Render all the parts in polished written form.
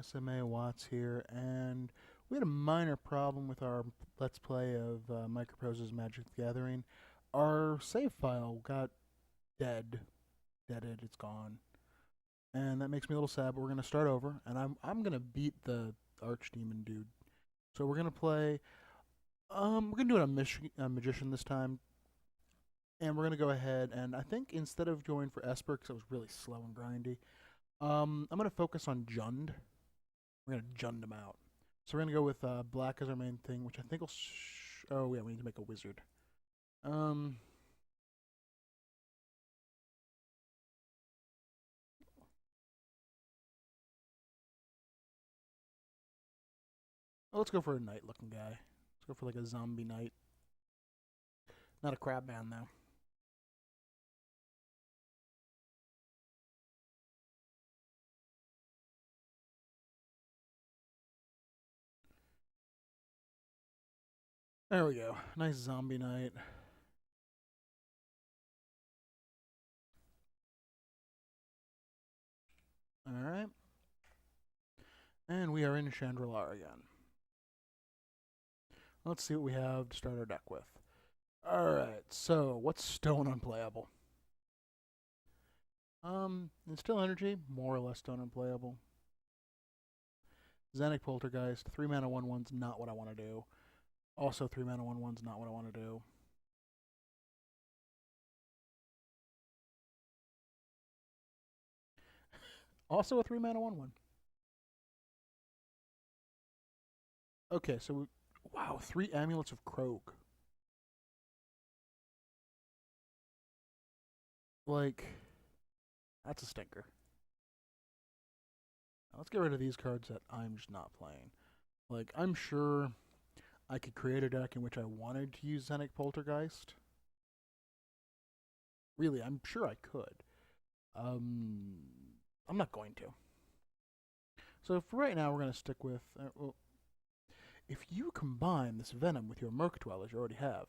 SMA Watts here, and we had a minor problem with our Let's Play of Microprose's Magic the Gathering. Our save file got dead, deaded, it's gone, and that makes me a little sad. But we're gonna start over, and I'm gonna beat the Archdemon dude. So we're gonna play. We're gonna do it on Magician this time, and we're gonna go ahead and I think instead of going for Esper because it was really slow and grindy, I'm gonna focus on Jund. We're gonna Jund him out. So we're gonna go with black as our main thing, which I think will. Oh yeah, we need to make a wizard. Um, let's go for a knight-looking guy. Let's go for like a zombie knight. Not a crab man though. There we go. Nice zombie knight. All right. And we are in Chandrila again. Let's see what we have to start our deck with. Alright, so what's stone unplayable? Instill energy, more or less stone unplayable. Xenic Poltergeist, 3 mana 1/1's not what I want to do. Also 3 mana 1/1's not what I want to do. Also a 3 mana 1/1. Okay, so wow, 3 Amulets of Krog. Like, that's a stinker. Now, let's get rid of these cards that I'm just not playing. Like, I'm sure I could create a deck in which I wanted to use Xenic Poltergeist. Really, I'm sure I could. I'm not going to. So for right now, we're going to stick with. Well, if you combine this Venom with your Merc Dwellers you already have,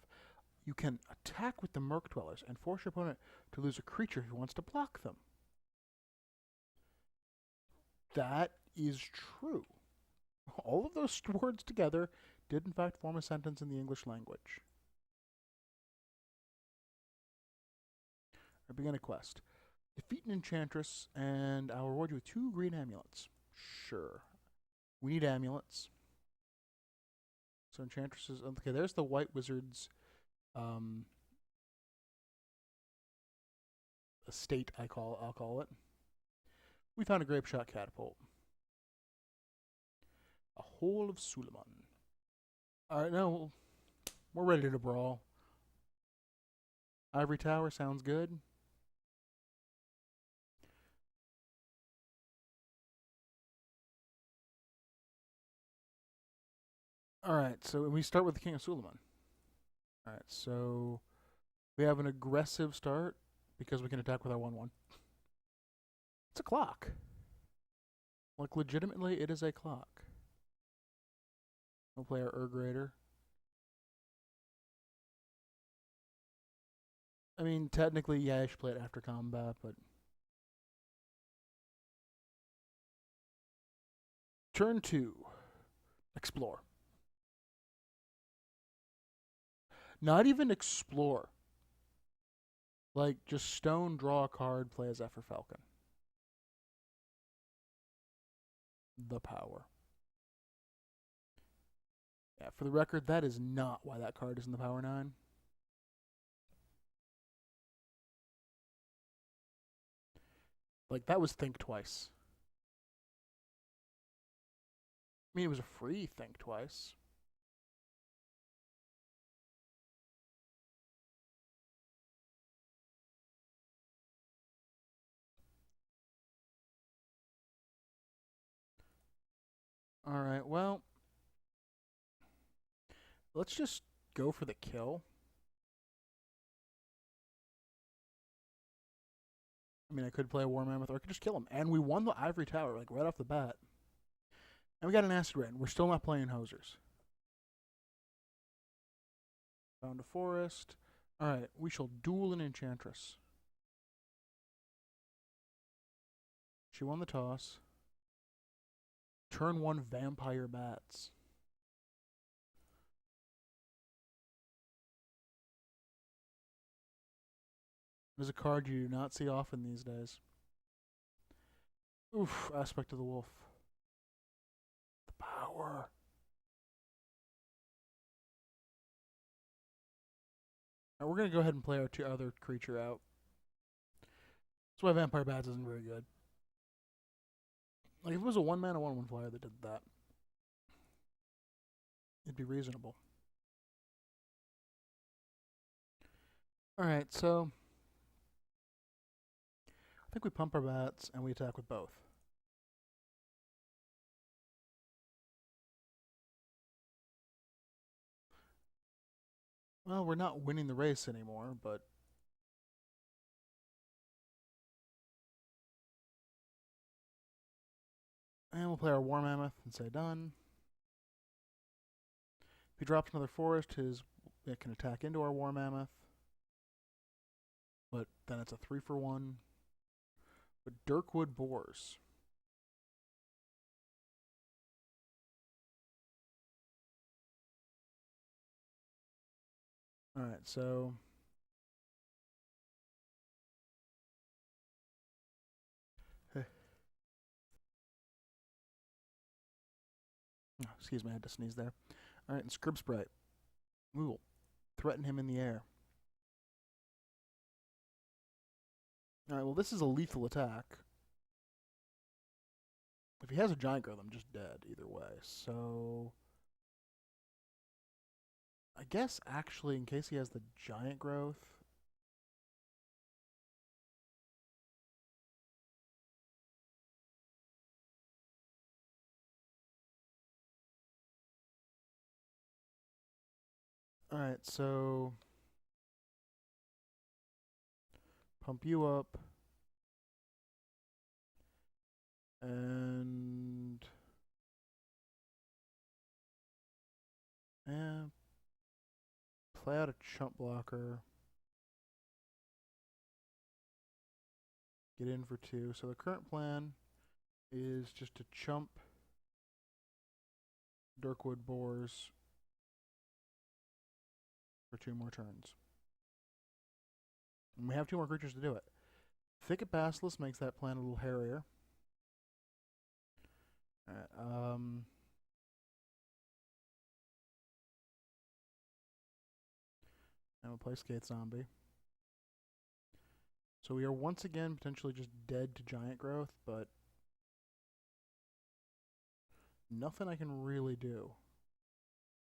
you can attack with the Merc Dwellers and force your opponent to lose a creature who wants to block them. That is true. All of those words together did in fact form a sentence in the English language. I begin a quest. Defeat an enchantress, and I'll reward you with 2 green amulets. Sure. We need amulets. So enchantresses. Okay, there's the white wizard's estate. I'll call it. We found a grape shot catapult. A hole of Suleiman. All right, now we're ready to brawl. Ivory Tower sounds good. All right, so we start with the King of Suleiman. All right, so we have an aggressive start because we can attack with our 1/1. It's a clock. Like, legitimately, it is a clock. We'll play our Urgrader. I mean, technically, yeah, I should play it after combat, but. Turn 2. Explore. Not even explore. Like, just stone, draw a card, play as Zephyr Falcon. The power. Yeah, for the record, that is not why that card is in the Power 9. Like, that was Think Twice. I mean, it was a free Think Twice. Alright, well, let's just go for the kill. I mean, I could play a War Mammoth, or I could just kill him. And we won the Ivory Tower, like, right off the bat. And we got an Acid Rain. We're still not playing Hosers. Found a forest. Alright, we shall duel an Enchantress. She won the toss. Turn 1 Vampire Bats. There's a card you do not see often these days. Oof, Aspect of the Wolf. The power. Right, we're going to go ahead and play our two other creature out. That's why Vampire Bats isn't very good. Like, if it was a 1-mana 1/1 flyer that did that, it'd be reasonable. Alright, so I think we pump our bats and we attack with both. Well, we're not winning the race anymore, but and we'll play our War Mammoth and say done. If he drops another forest, it can attack into our War Mammoth. But then it's a 3-for-1. But Dirkwood Boars. Alright, so excuse me, I had to sneeze there. Alright, and Scrib Sprite. We will threaten him in the air. Alright, well, this is a lethal attack. If he has a giant growth, I'm just dead either way. So I guess actually, in case he has the giant growth. Alright, so pump you up. And play out a chump blocker. Get in for 2. So the current plan is just to chump Dirkwood Boars for 2 more turns. And we have 2 more creatures to do it. Thicket Basilisk makes that plan a little hairier. Alright, and we'll play Skate Zombie. So we are once again potentially just dead to giant growth, but nothing I can really do.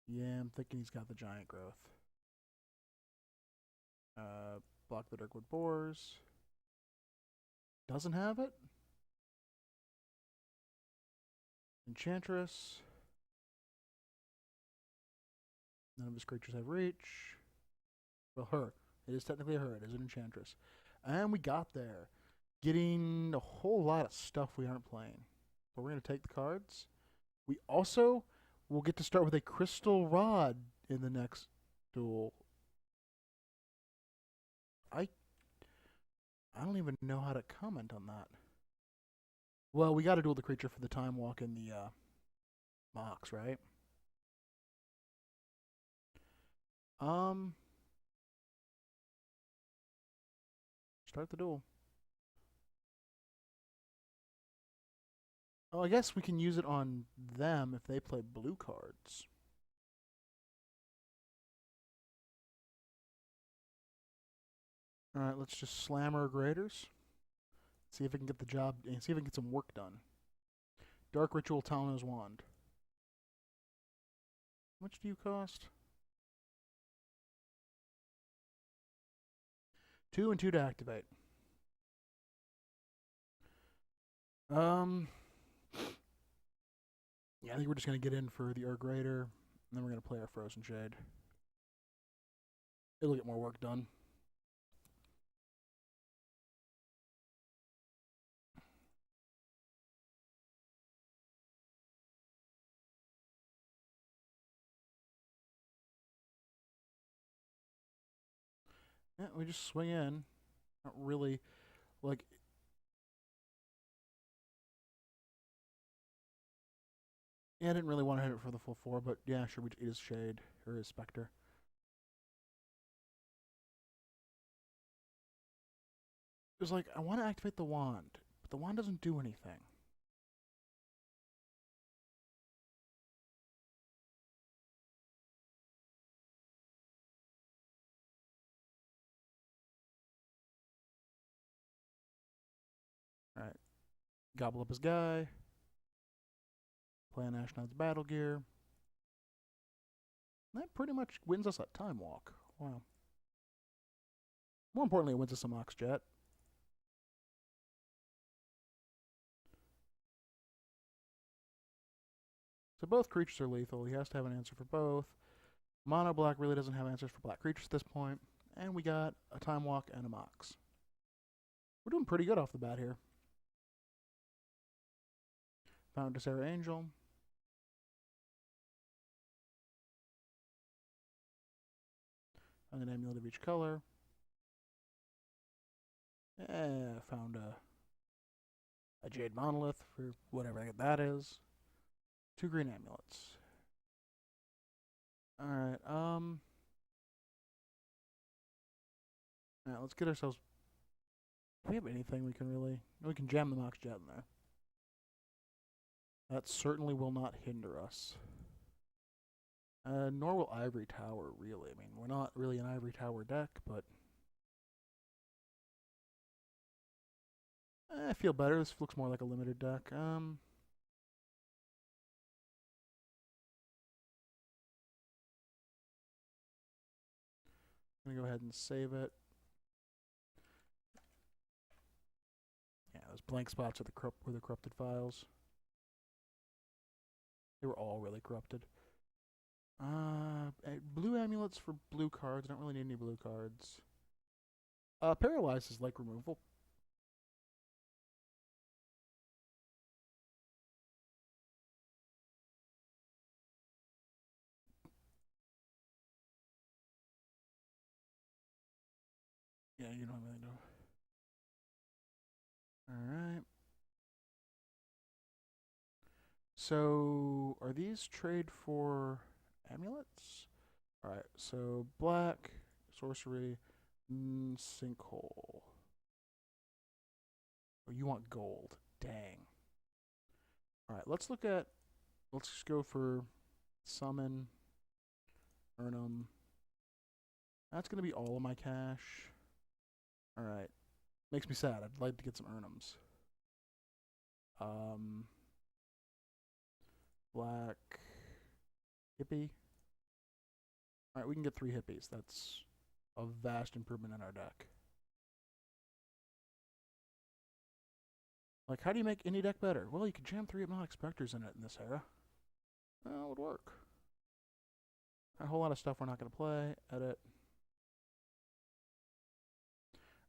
Yeah, I'm thinking he's got the giant growth. Block the Dirkwood Boars. Doesn't have it. Enchantress. None of his creatures have reach. Well, her. It is technically her. It is an Enchantress. And we got there. Getting a whole lot of stuff we aren't playing. But we're going to take the cards. We also will get to start with a Crystal Rod in the next duel. I don't even know how to comment on that. Well, we got to duel the creature for the time walk in the Mox, right? Start the duel. Oh, I guess we can use it on them if they play blue cards. Alright, let's just slam our graders. See if we can get the job, see if we can get some work done. Dark Ritual Talon's Wand. How much do you cost? 2 and 2 to activate. Yeah, I think we're just going to get in for the Urgrader, and then we're going to play our Frozen Shade. It'll get more work done. Yeah, we just swing in. Not really, like, Yeah, I didn't really want to hit it for the full 4, but yeah, sure, we eat his Shade, or his Spectre. It was like, I want to activate the wand, but the wand doesn't do anything. Alright, gobble up his guy. Play an Ashnod's Battle Gear. That pretty much wins us at Time Walk. Wow. More importantly, it wins us a Mox Jet. So both creatures are lethal. He has to have an answer for both. Mono Black really doesn't have answers for black creatures at this point. And we got a Time Walk and a Mox. We're doing pretty good off the bat here. Found Sarah Angel. Found an amulet of each color. Found a Jade Monolith for whatever that is. 2 green amulets. Alright, Alright, let's get ourselves... Do we have anything we can really... We can jam the Mox Jet in there. That certainly will not hinder us. Nor will Ivory Tower, really. I mean, we're not really an Ivory Tower deck, but... I feel better. This looks more like a limited deck. I'm gonna go ahead and save it. Yeah, those blank spots are were the corrupted files. They were all really corrupted. Blue amulets for blue cards. I don't really need any blue cards. Paralyze is like removal. Yeah, you don't really know. Alright. So, are these trade for amulets? Alright, so black, sorcery, sinkhole. Oh, you want gold. Dang. Alright, let's just go for summon, Urnum. That's going to be all of my cash. Alright. Makes me sad. I'd like to get some Urnums. Black. Hippie. Alright, we can get 3 hippies. That's a vast improvement in our deck. Like, how do you make any deck better? Well, you can jam 3 Hypnotic Spectres in it in this era. Well, it would work. A whole lot of stuff we're not going to play. Edit.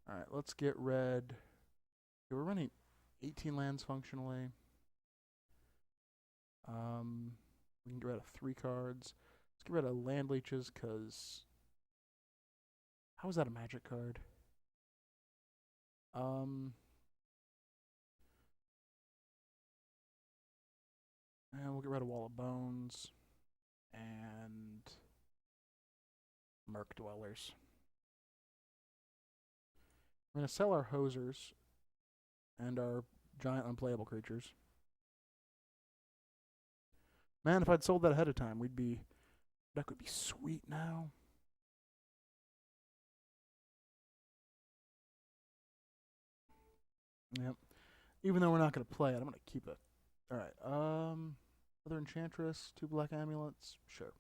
Alright, let's get red. Okay, we're running 18 lands functionally. We can get rid of 3 cards. Let's get rid of land leeches, because... How is that a magic card? And we'll get rid of Wall of Bones. And... Murk Dwellers. We're going to sell our Hosers. And our giant unplayable creatures. Man, if I'd sold that ahead of time, that would be sweet now. Yep. Even though we're not going to play it, I'm going to keep it. Alright, other Enchantress, 2 black amulets, sure.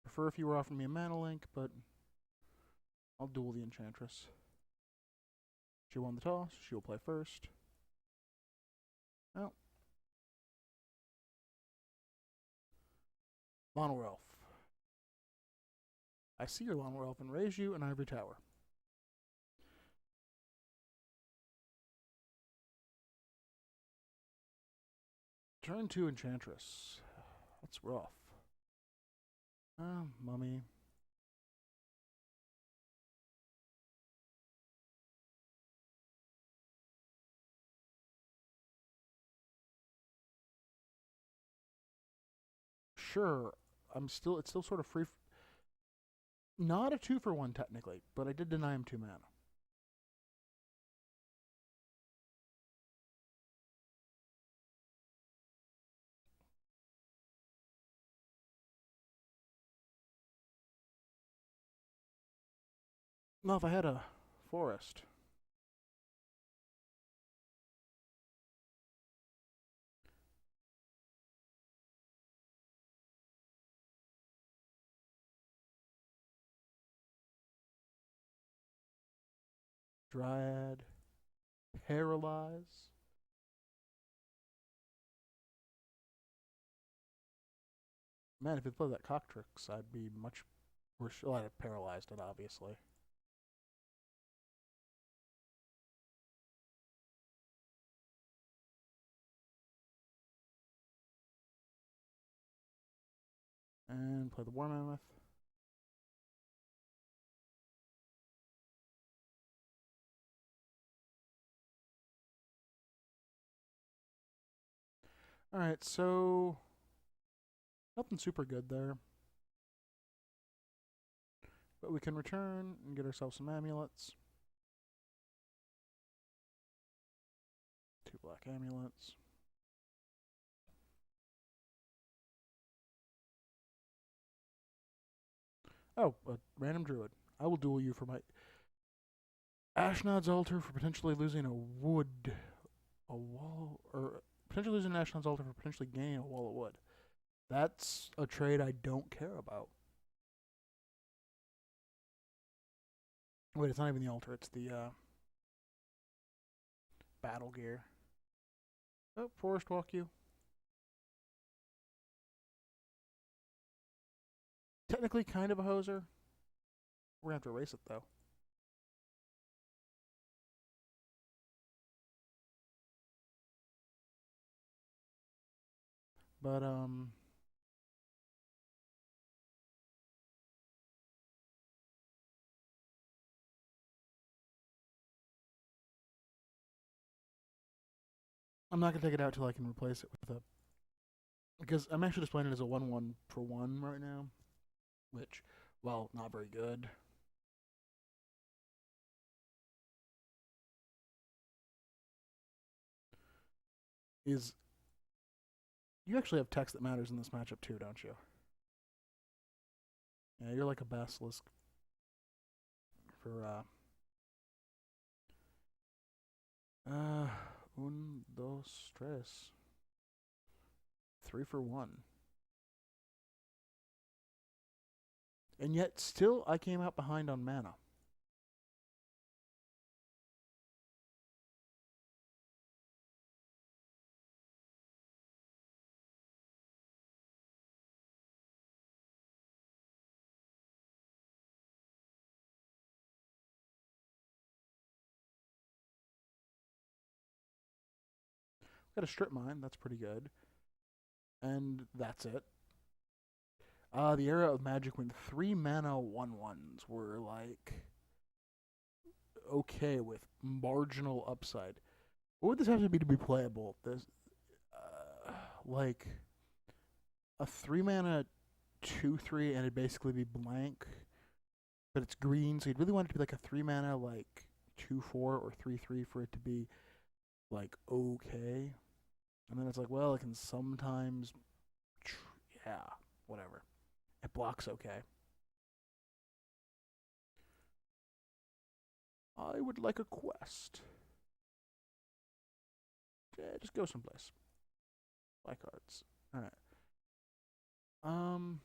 Prefer if you were offering me a Mana Link, but I'll duel the Enchantress. She won the toss, she will play first. Oh. Mono Elf. I see your Mono Elf and raise you an Ivory Tower. Turn 2 Enchantress. That's rough. Mummy. sure. It's still sort of free. Not a 2 for 1 technically, but I did deny him 2 mana. No, if I had a forest. Dryad. Paralyze. Man, if it played that Cockatrix, I'd be much worse. Well, I'd have paralyzed it, obviously. And play the War Mammoth. Alright, so nothing super good there. But we can return and get ourselves some amulets. 2 black amulets. Oh, a random druid. I will duel you for my Ashnod's Altar for potentially losing a wood. A wall. Or potentially losing Ashnod's Altar for potentially gaining a wall of wood. That's a trade I don't care about. Wait, it's not even the altar, it's the battle gear. Oh, Forest Walk you. Technically kind of a hoser. We're gonna have to erase it though. But I'm not gonna take it out till I can replace it with a, because I'm actually just playing it as a 1/1 right now, which, well, not very good. Is you actually have text that matters in this matchup too, don't you? Yeah, you're like a basilisk for uh un, dos, tres. 3 for 1. And yet still I came out behind on mana. Got a strip mine, that's pretty good. And that's it. The era of Magic when 3 mana 1/1s were like okay with marginal upside. What would this have to be playable? This, like a 3 mana 2/3, and it'd basically be blank, but it's green, so you'd really want it to be like a 3 mana like 2/4 or 3/3 for it to be like okay. And then it's like, well, it can sometimes, yeah, whatever. It blocks okay. I would like a quest. Yeah, just go someplace. Buy cards. All right. Um.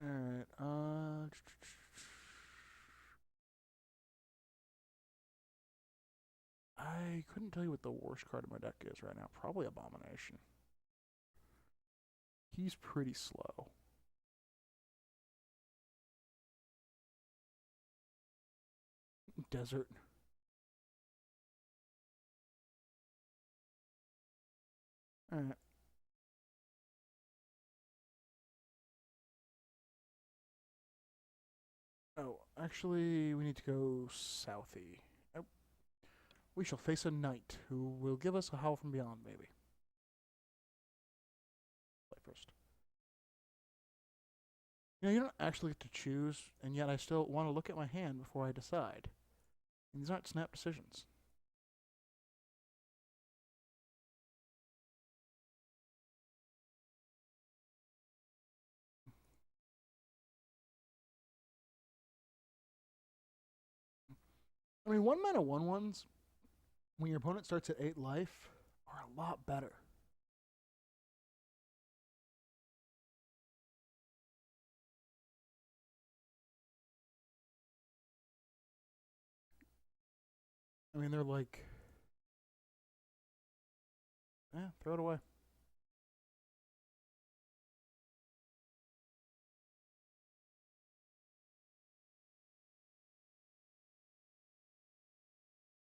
All right. I couldn't tell you what the worst card in my deck is right now. Probably Abomination. He's pretty slow. Desert. All right. Oh, actually, we need to go southy. Oh, we shall face a knight who will give us a howl from beyond, maybe. Play first. You know, you don't actually get to choose, and yet I still want to look at my hand before I decide. And these aren't snap decisions. I mean, 1 mana 1/1s, when your opponent starts at 8 life, are a lot better. I mean, they're like, throw it away.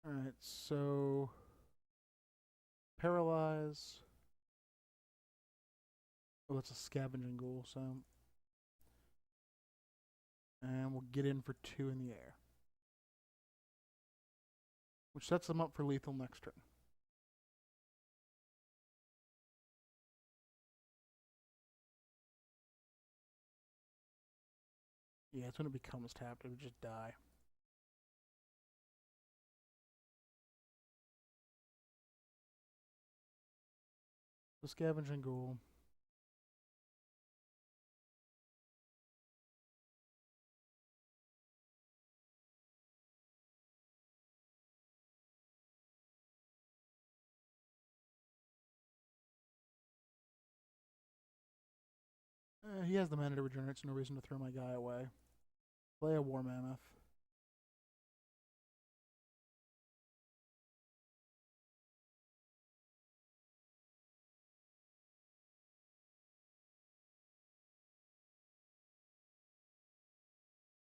Alright, so paralyze. Oh, that's a scavenging ghoul, so. And we'll get in for 2 in the air. Which sets them up for lethal next turn. Yeah, it's when it becomes tapped, it would just die. The scavenging ghoul. He has the mana to regenerate, so no reason to throw my guy away. Play a War Mammoth.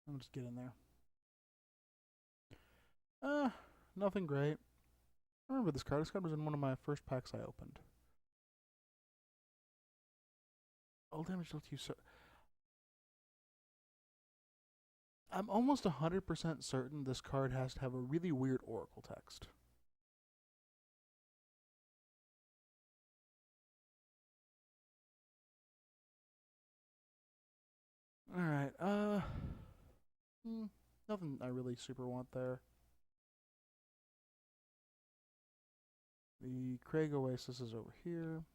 I'll just get in there. Nothing great. I remember this card. This card was in one of my first packs I opened. All damage dealt to you. I'm almost 100% certain this card has to have a really weird Oracle text. Alright, nothing I really super want there. The Craig Oasis is over here.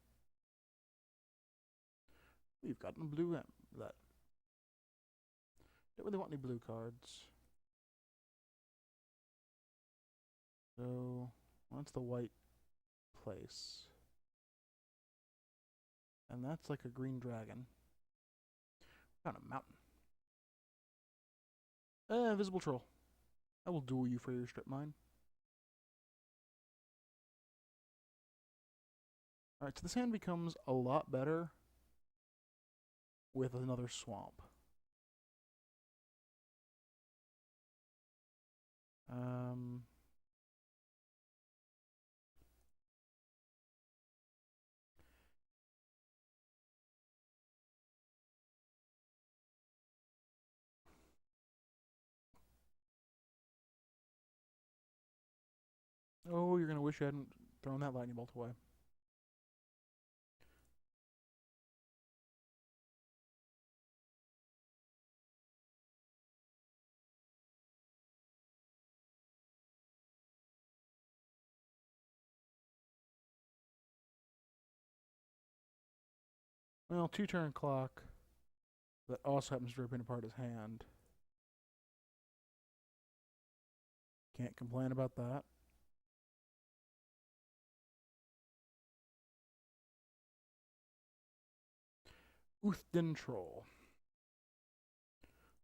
We've gotten a blue that. Don't really want any blue cards. So, what's the white place? And that's like a green dragon. Found a mountain. Visible troll. I will duel you for your strip mine. Alright, so this hand becomes a lot better with another swamp. Um, oh, you're gonna wish you hadn't thrown that lightning bolt away. Well, 2 turn clock. That also happens to rip apart his hand. Can't complain about that. Uthden Troll.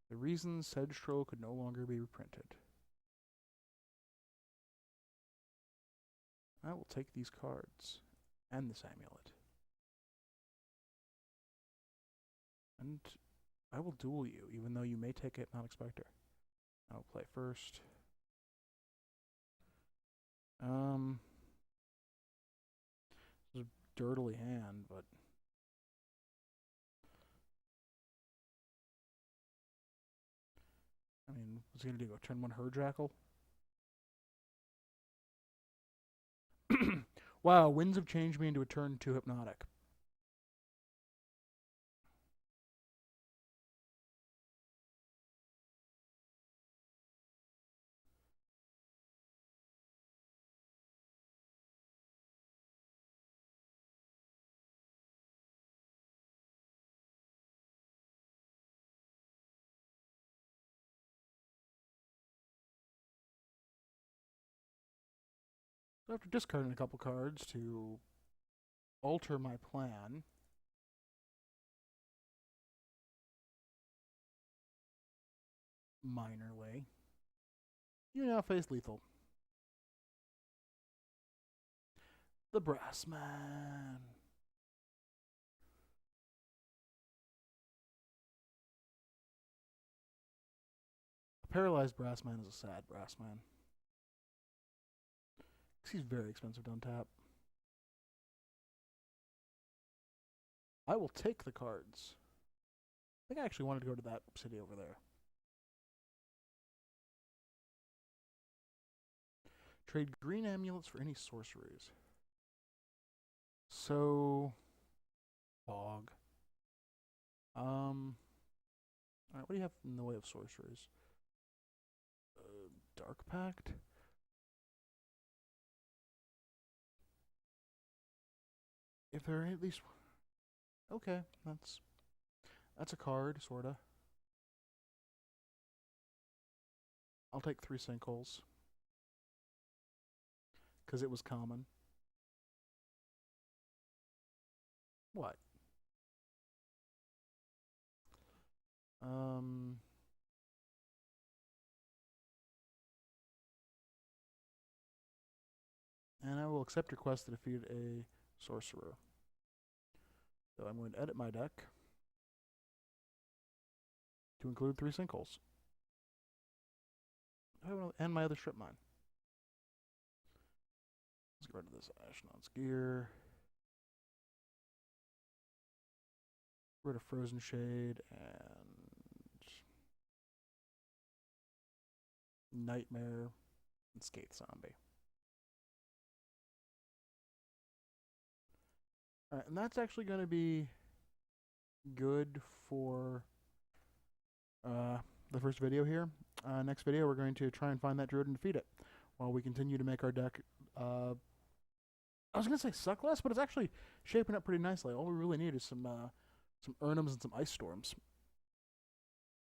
The reason said troll could no longer be reprinted. I will take these cards and this amulet. And I will duel you, even though you may take Hypnotic Spectre. I will play first. This is a dirtily hand, but What's he gonna do? Go turn one Herd Jackal? Wow, winds have changed me into a turn 2 Hypnotic. So after discarding a couple cards to alter my plan, minorly, you now face lethal. The Brass Man. A paralyzed Brass Man is a sad Brass Man. He's very expensive to untap. I will take the cards. I think I actually wanted to go to that city over there. Trade green amulets for any sorceries. So, Bog. Alright, what do you have in the way of sorceries? Dark Pact? If there are at least... Okay, that's a card, sorta. I'll take 3 sinkholes. Because it was common. What? And I will accept your quest to defeat a sorcerer. So I'm going to edit my deck to include 3 sinkholes. And my other strip mine. Let's get rid of this Ashnod's Gear. Get rid of Frozen Shade and Nightmare and Skate Zombie. Alright, and that's actually going to be good for the first video here. Next video, we're going to try and find that druid and defeat it while we continue to make our deck. I was going to say suck less, but it's actually shaping up pretty nicely. All we really need is some Urnums and some Ice Storms.